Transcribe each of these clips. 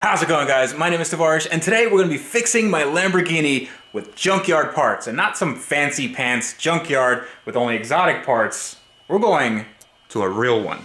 How's it going, guys? My name is Tavarish, and today we're going to be fixing my Lamborghini with junkyard parts, and not some fancy pants junkyard with only exotic parts. We're going to a real one.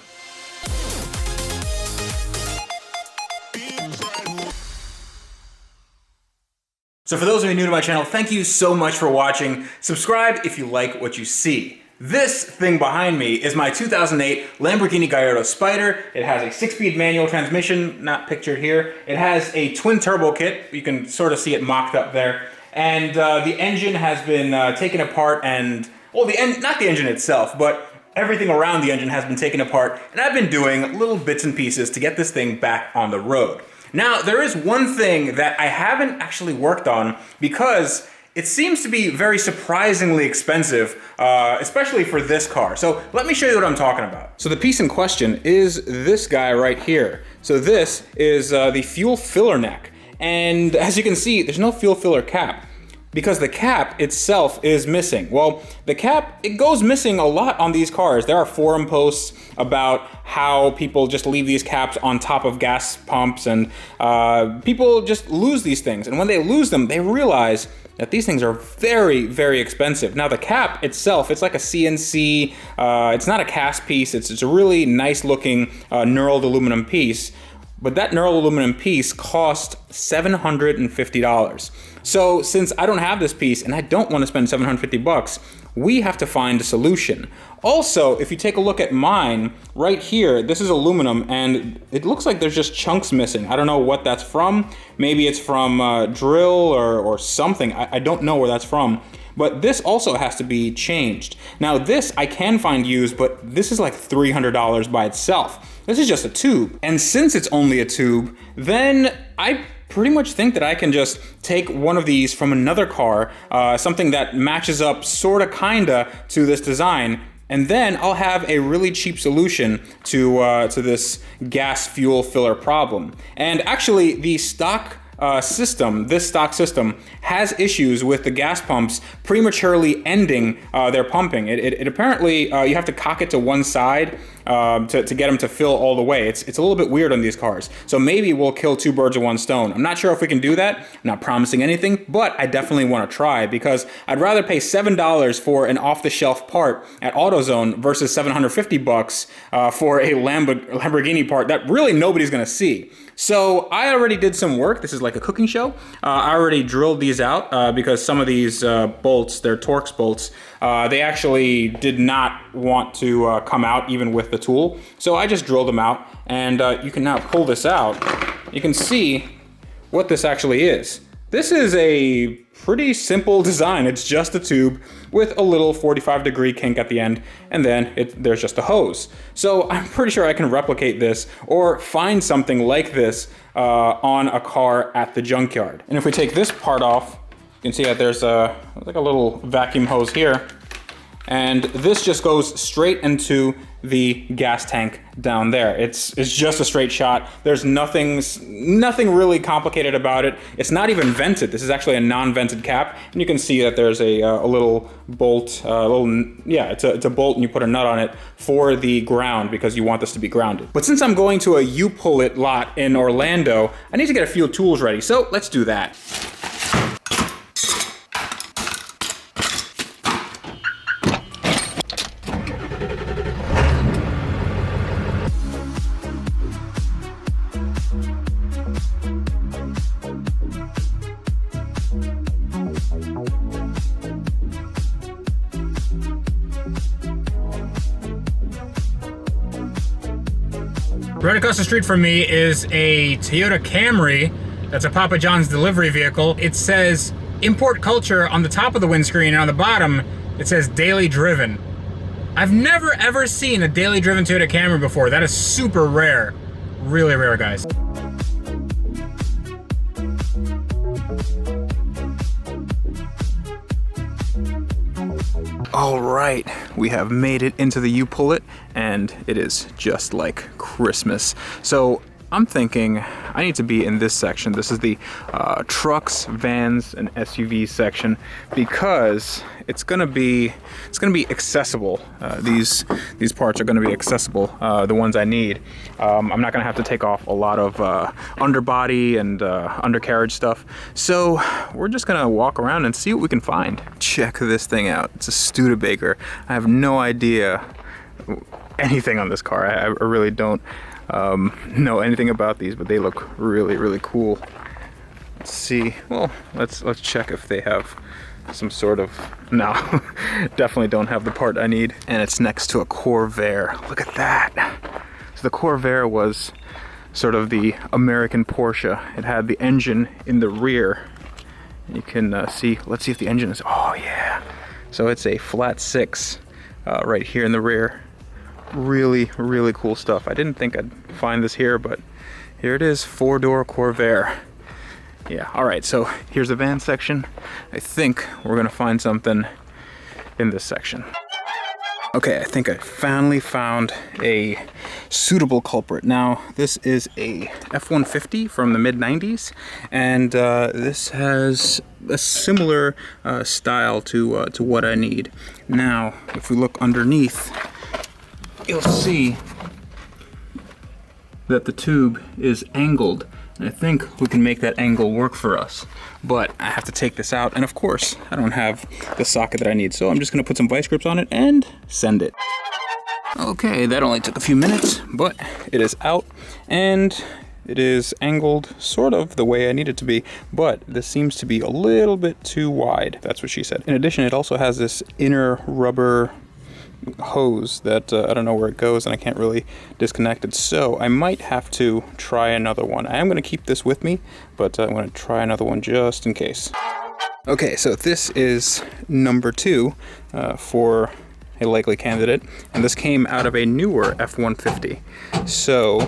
So for those of you new to my channel, thank you so much for watching. Subscribe if you like what you see. This thing behind me is my 2008 Lamborghini Gallardo Spider. It has a 6-speed manual transmission, not pictured here. It has a twin turbo kit. You can sort of see it mocked up there. And the engine has been taken apart and, well, not the engine itself, but everything around the engine has been taken apart. And I've been doing little bits and pieces to get this thing back on the road. Now, there is one thing that I haven't actually worked on because it seems to be very surprisingly expensive, especially for this car. So let me show you what I'm talking about. So the piece in question is this guy right here. So this is the fuel filler neck. And as you can see, there's no fuel filler cap because the cap itself is missing. Well, the cap, it goes missing a lot on these cars. There are forum posts about how people just leave these caps on top of gas pumps and people just lose these things. And when they lose them, they realize that these things are very, very expensive. Now the cap itself, it's like a CNC, it's not a cast piece, it's a really nice looking knurled aluminum piece, but that knurled aluminum piece cost $750. So since I don't have this piece and I don't want to spend 750 bucks, we have to find a solution. Also, if you take a look at mine, right here, this is aluminum and it looks like there's just chunks missing. I don't know what that's from. Maybe it's from drill or something. I don't know where that's from. But this also has to be changed. Now this I can find used, but this is like $300 by itself. This is just a tube. And since it's only a tube, then I pretty much think that I can just take one of these from another car, something that matches up sorta kinda to this design, and then I'll have a really cheap solution to this gas fuel filler problem. And actually the stock system, this stock system, has issues with the gas pumps prematurely ending their pumping. It apparently, you have to cock it to one side to get them to fill all the way. It's a little bit weird on these cars. So maybe we'll kill two birds with one stone. I'm not sure if we can do that. I'm not promising anything, but I definitely want to try because I'd rather pay $7 for an off-the-shelf part at AutoZone versus 750 bucks for a Lamborghini part that really nobody's gonna see. So I already did some work. This is like a cooking show. I already drilled these out because some of these bolts, they're Torx bolts, they actually did not want to come out even with the tool. So I just drilled them out and you can now pull this out. You can see what this actually is. This is a pretty simple design. It's just a tube with a little 45-degree kink at the end, and then there's just a hose. So I'm pretty sure I can replicate this or find something like this on a car at the junkyard. And if we take this part off, you can see that there's like a little vacuum hose here, and this just goes straight into the gas tank down there. It's just a straight shot. There's nothing really complicated about it. It's not even vented. This is actually a non-vented cap, and you can see that there's a little bolt, it's a bolt, and you put a nut on it for the ground because you want this to be grounded. But since I'm going to a U-Pull-It lot in Orlando, I need to get a few tools ready, so let's do that. Right across the street from me is a Toyota Camry. That's a Papa John's delivery vehicle. It says import culture on the top of the windscreen, and on the bottom it says daily driven. I've never ever seen a daily driven Toyota Camry before. That is super rare. Really rare, guys. All right, we have made it into the U-Pull-It, and it is just like Christmas. So I'm thinking I need to be in this section. This is the trucks, vans, and SUVs section because it's gonna be accessible. These parts are gonna be accessible, the ones I need. I'm not gonna have to take off a lot of underbody and undercarriage stuff. So we're just gonna walk around and see what we can find. Check this thing out. It's a Studebaker. I have no idea anything on this car. I really don't know anything about these, but they look really, really cool. Let's see. Well, let's check if they have some sort of... No, definitely don't have the part I need. And it's next to a Corvair. Look at that. So the Corvair was sort of the American Porsche. It had the engine in the rear. You can see, let's see if the engine is... Oh yeah. So it's a flat 6 right here in the rear. Really, really cool stuff. I didn't think I'd find this here, but here it is, 4-door Corvair. Yeah, all right, so here's the van section. I think we're gonna find something in this section. Okay, I think I finally found a suitable culprit. Now, this is a F-150 from the mid-90s, and this has a similar style to what I need. Now, if we look underneath, you'll see that the tube is angled. And I think we can make that angle work for us. But I have to take this out, and of course, I don't have the socket that I need, so I'm just gonna put some vice grips on it and send it. Okay, that only took a few minutes, but it is out, and it is angled sort of the way I need it to be, but this seems to be a little bit too wide. That's what she said. In addition, it also has this inner rubber hose that I don't know where it goes, and I can't really disconnect it, so I might have to try another one. I am going to keep this with me, but I'm going to try another one just in case. Okay, so this is number 2 for a likely candidate, and this came out of a newer F-150, so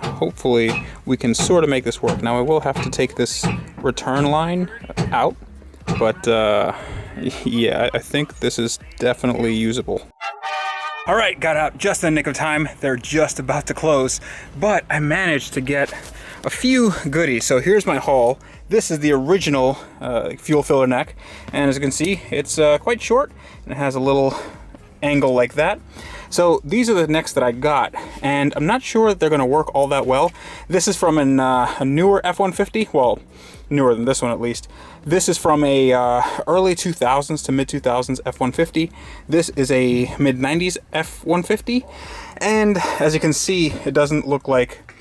hopefully we can sort of make this work. Now I will have to take this return line out, but yeah, I think this is definitely usable. All right, got out just in the nick of time. They're just about to close, but I managed to get a few goodies. So here's my haul. This is the original fuel filler neck, and as you can see, it's quite short, and it has a little angle like that. So these are the necks that I got, and I'm not sure that they're gonna work all that well. This is from a newer F-150, well, newer than this one at least. This is from a early 2000s to mid 2000s F-150. This is a mid 90s F-150, and as you can see, it doesn't look like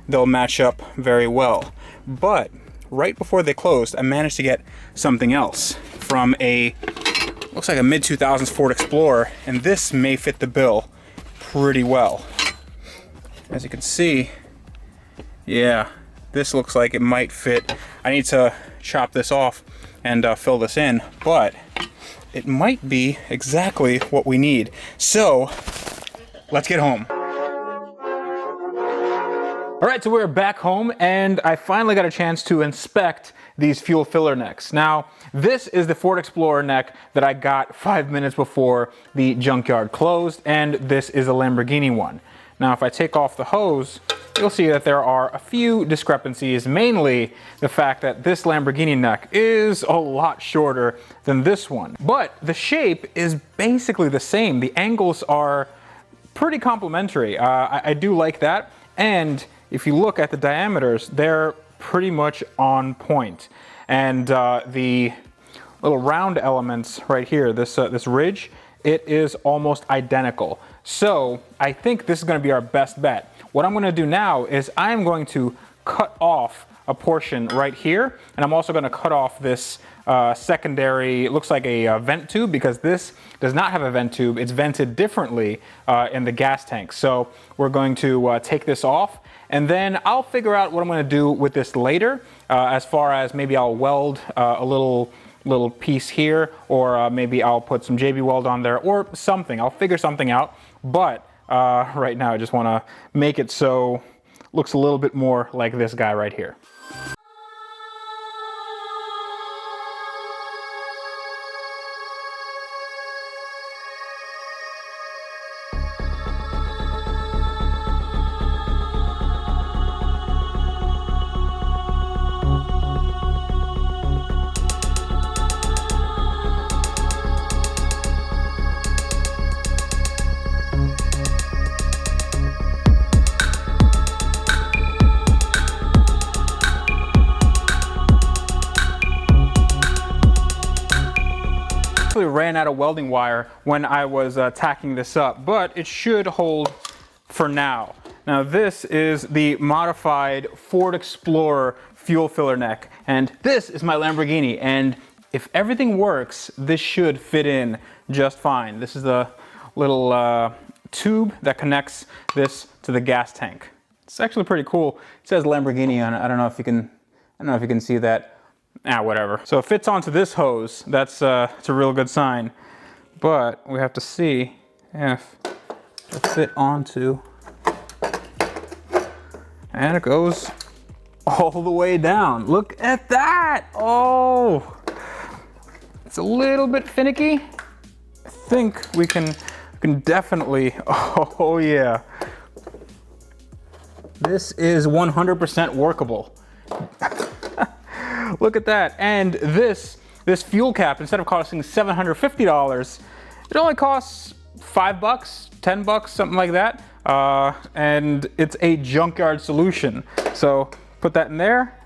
they'll match up very well. But right before they closed, I managed to get something else from a, looks like a mid 2000s Ford Explorer, and this may fit the bill pretty well. As you can see, yeah, this looks like it might fit. I need to chop this off and fill this in, but it might be exactly what we need. So let's get home. All right, so we're back home, and I finally got a chance to inspect these fuel filler necks. Now, this is the Ford Explorer neck that I got 5 minutes before the junkyard closed, and this is a Lamborghini one. Now, if I take off the hose, you'll see that there are a few discrepancies, mainly the fact that this Lamborghini neck is a lot shorter than this one. But the shape is basically the same. The angles are pretty complementary. I do like that, and if you look at the diameters, they're pretty much on point. And the little round elements right here, this ridge, it is almost identical. So I think this is gonna be our best bet. What I'm gonna do now is I'm going to cut off a portion right here, and I'm also gonna cut off this secondary, it looks like a vent tube, because this does not have a vent tube. It's vented differently in the gas tank. So we're going to take this off, and then I'll figure out what I'm gonna do with this later, as far as maybe I'll weld a little piece here, or maybe I'll put some JB Weld on there or something. I'll figure something out, but right now I just wanna make it so it looks a little bit more like this guy right here. actually ran out of welding wire when I was tacking this up, but it should hold for now. Now this is the modified Ford Explorer fuel filler neck, and this is my Lamborghini, and if everything works, this should fit in just fine. This is the little tube that connects this to the gas tank. It's actually pretty cool. It says Lamborghini on it. I don't know if you can see that. Whatever. So it fits onto this hose. That's it's a real good sign. But we have to see if it'll fit onto, and it goes all the way down. Look at that! Oh, it's a little bit finicky. I think we can definitely. Oh yeah, this is 100% workable. Look at that. And this fuel cap, instead of costing $750, it only costs $5, $10, something like that. And it's a junkyard solution. So put that in there,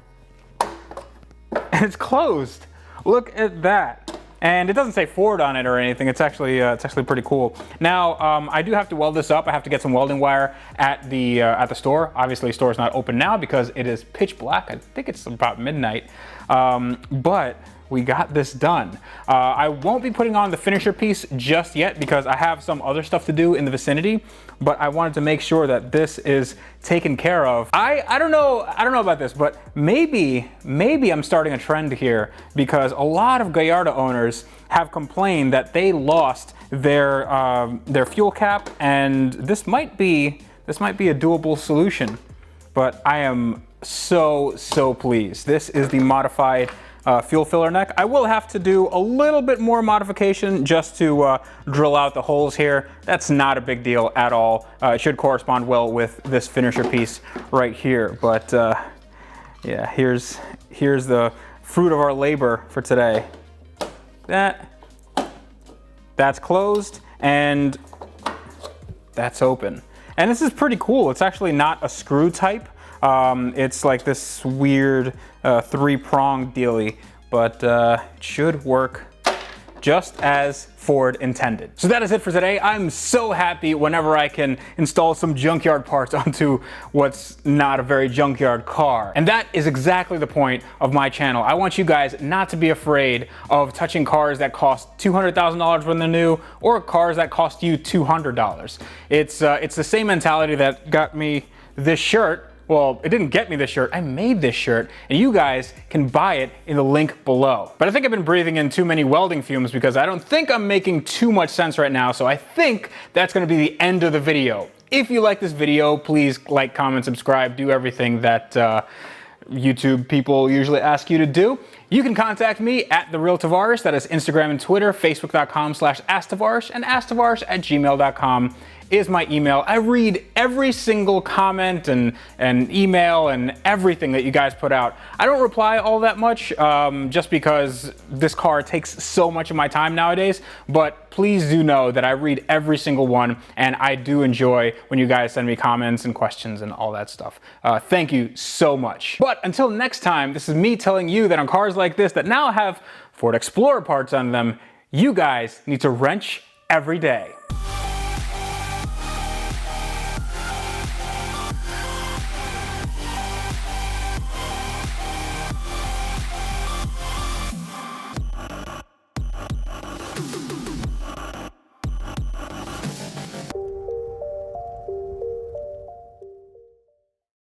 and it's closed. Look at that. And it doesn't say Ford on it or anything. It's actually pretty cool. Now, I do have to weld this up. I have to get some welding wire at the store. Obviously, the store is not open now because it is pitch black. I think it's about midnight. But we got this done. I won't be putting on the finisher piece just yet because I have some other stuff to do in the vicinity, but I wanted to make sure that this is taken care of. I don't know about this, but maybe I'm starting a trend here because a lot of Gallardo owners have complained that they lost their fuel cap, and this might be a doable solution. But I am so pleased. This is the modified fuel filler neck. I will have to do a little bit more modification just to drill out the holes here. That's not a big deal at all. It should correspond well with this finisher piece right here. But yeah, here's the fruit of our labor for today. That's closed and that's open. And this is pretty cool. It's actually not a screw type. It's like this weird 3-prong dealie, but it should work just as Ford intended. So that is it for today. I'm so happy whenever I can install some junkyard parts onto what's not a very junkyard car. And that is exactly the point of my channel. I want you guys not to be afraid of touching cars that cost $200,000 when they're new, or cars that cost you $200. It's the same mentality that got me this shirt. Well, it didn't get me this shirt, I made this shirt, and you guys can buy it in the link below. But I think I've been breathing in too many welding fumes because I don't think I'm making too much sense right now, so I think that's gonna be the end of the video. If you like this video, please like, comment, subscribe, do everything that YouTube people usually ask you to do. You can contact me at @TheRealTavarish, that is Instagram and Twitter, facebook.com/AskTavarish, and AskTavarish@gmail.com is my email. I read every single comment and email and everything that you guys put out. I don't reply all that much just because this car takes so much of my time nowadays, but please do know that I read every single one, and I do enjoy when you guys send me comments and questions and all that stuff. Thank you so much. But until next time, this is me telling you that on cars like this that now have Ford Explorer parts on them, you guys need to wrench every day.